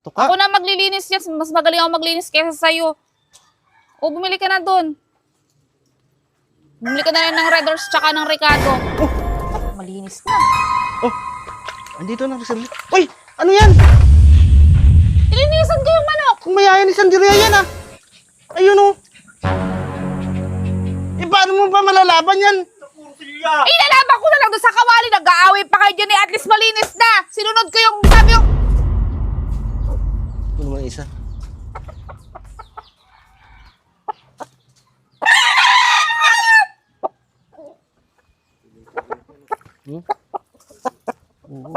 Tuka. Ako na maglilinis yan. Mas magaling ako maglinis kaysa sa'yo. O, bumili ka na dun. Bumili ka na rin ng Red Horse tsaka ng Ricardo. Oh, Malinis na. oh. Andito na, Rosalia. Uy, ano yan? Ilinisan ko yung manok. Kung mayayan ni Sandiria yan, ah. Ayun, oh. Eh, paano mo ba malalaban yan? Ilalaban ko na lang doon sa kawali. Nag-aaway pa kayo dyan eh. At least malinis na. Sinunod ko yung sabi yung... Ito naman isa. Hmm? Oo.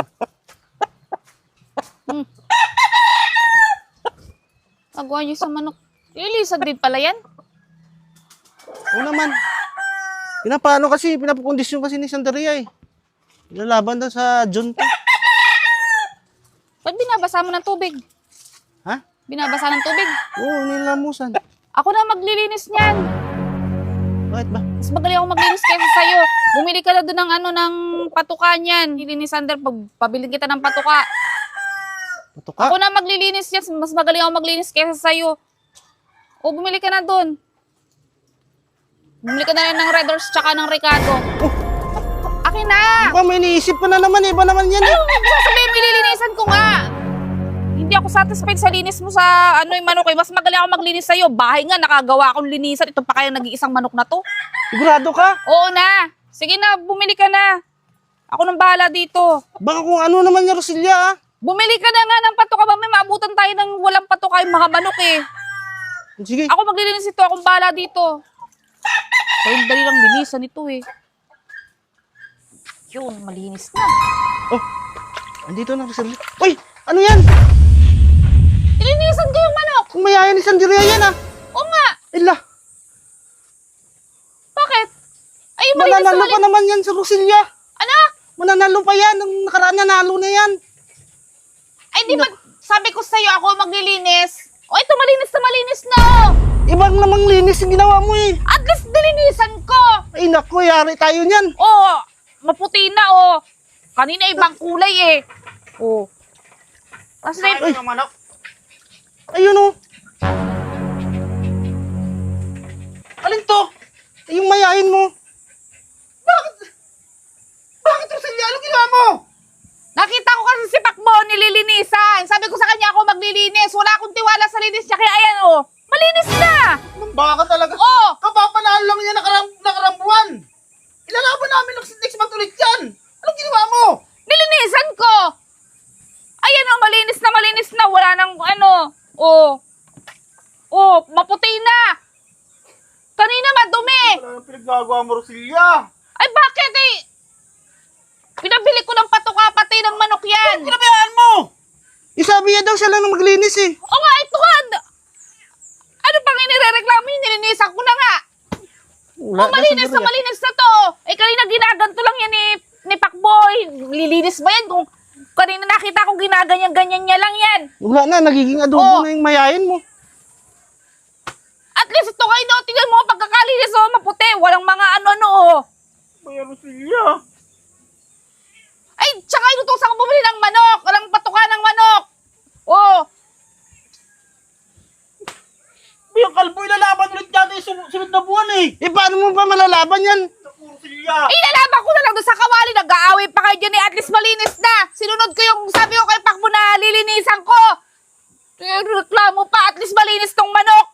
Nagawa niyo sa manok. Ililisan din pala yan. Oo naman. Pinapaano kasi, pinapakondisyon kasi ni Sandaria eh. Lalaban daw sa John to. Ba't binabasa mo ng tubig? Ha? Binabasa ng tubig? Oo, nilamusan. Ako na maglilinis niyan. Bakit ba? Mas magaling ako maglinis kaysa sa'yo. Bumili ka na doon ng ng patuka niyan. Hindi ni Sander, pabiling kita ng patuka. Patuka? Ako na maglilinis yan. Mas magaling ako maglinis kaysa sa'yo. O, bumili ka na doon. Bumili ka na rin ng Red Horse tsaka ng Ricardo. Akin na! Ba, may iniisip ka na naman eh. Iba naman yan eh. Ano mo sasabihin, nililinisan ko nga. Hindi ako satisfied sa linis mo sa yung manok eh. Mas magaling ako maglinis sa'yo. Bahay nga, nakagawa akong linisan. Ito pa kaya nag-iisang manok na to. Sigurado ka? Oo na. Sige na, bumili ka na. Ako nang bahala dito. Baka kung ano naman niya, Rosalia ah. Bumili ka na nga ng patuka. May maabutan tayo ng walang patuka yung mga manok eh. Sige. Ako maglilinis ito. Akong bahala dito. Kaya dali lang linisan ito eh. Yun, malinis na. Oh, andito na, Rosalia. Uy, ano yan? Nilinisan ko yung manok. Kung mayayan ni Sandiria yan ah. Oo nga. Ila, Bakit? Ay, malinis na mananalo pa naman yan sa Rosalia. Ano? Mananalo pa yan. Ang nakaraan nanalo na yan. Ay, di ba sabi ko sa'yo ako maglilinis? O, ito malinis na oh. Ibang namang linis yung ginawa mo eh. At least nilinisan ko. Ay naku, yari tayo niyan. Oh, maputi na oh. Kanina ibang kulay eh. Oh. Tapos na Ay, ayun oh. Alin to? Ay, yung mayain mo. Bakit? Bakit Rosalia? Anong ginawa mo? nakita ko kasi si Pakbo nililinisan. Sabi ko sa kanya ako maglilinis. Wala akong tiwala sa linis niya. Kaya ayan oh. Malinis na. Anong baka talaga? Oh. Kapapanalo lang yan nakarambuan. Ilalaban namin next month ulit yan. Anong ginawa mo? Nilinisan ko. Ayan oh, malinis na. Wala nang ano. Oh. Oh, maputi na. Kanina madumi. Wala nang pinaggagawa mo, Rosalia. Ay bakit eh? Pinabili ko ng patuka pati ng manok yan. Pinabayaan mo! Isabi niya daw siya lang na maglinis eh. O nga, ito nga. Ano pang inirereklamo yun? Nilinisan ko na nga. Wala O malinis na to. Eh kanina ginaganto lang yan ni Pakboy. Lilinis ba yan? Kung kanina nakita ko ginaganyan-ganyan niya lang yan. Wala na, nagiging adobo na yung mayain mo. At least ito kayo daw, tingnan mo, pagkakalinis oh, maputi. Walang mga ano-ano oh. Maya Rosalia. Ay, tsaka inutusan ko bumili ng manok. Walang patuka ng manok. Oh. Yung kalbo ilalaban ulit natin yung sunod na buwan eh. Eh paano mo ba malalaban yan? Ilalaban ko na lang doon sa kawali. Nag-aaway pa kayo dyan eh. At least malinis na. Sinunod ko yung sabi ko kay Pakbo na lilinisan ko. Reklamo pa. At least malinis tong manok.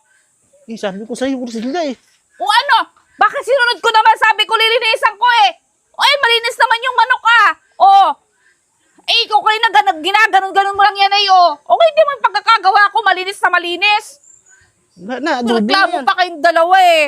Eh sabi ko sa'yo, Rosalia eh. O ano? Bakit sinunod ko naman sabi ko lilinisan ko eh? O ay, malinis naman yung manok ah. O. Eh, ikaw kayo ginaganon-ganon mo lang yan ay o. Okay, di man pagkakagawa ko malinis na malinis. Wala na, adobo na Reklamo yan. pa kayong dalawa eh.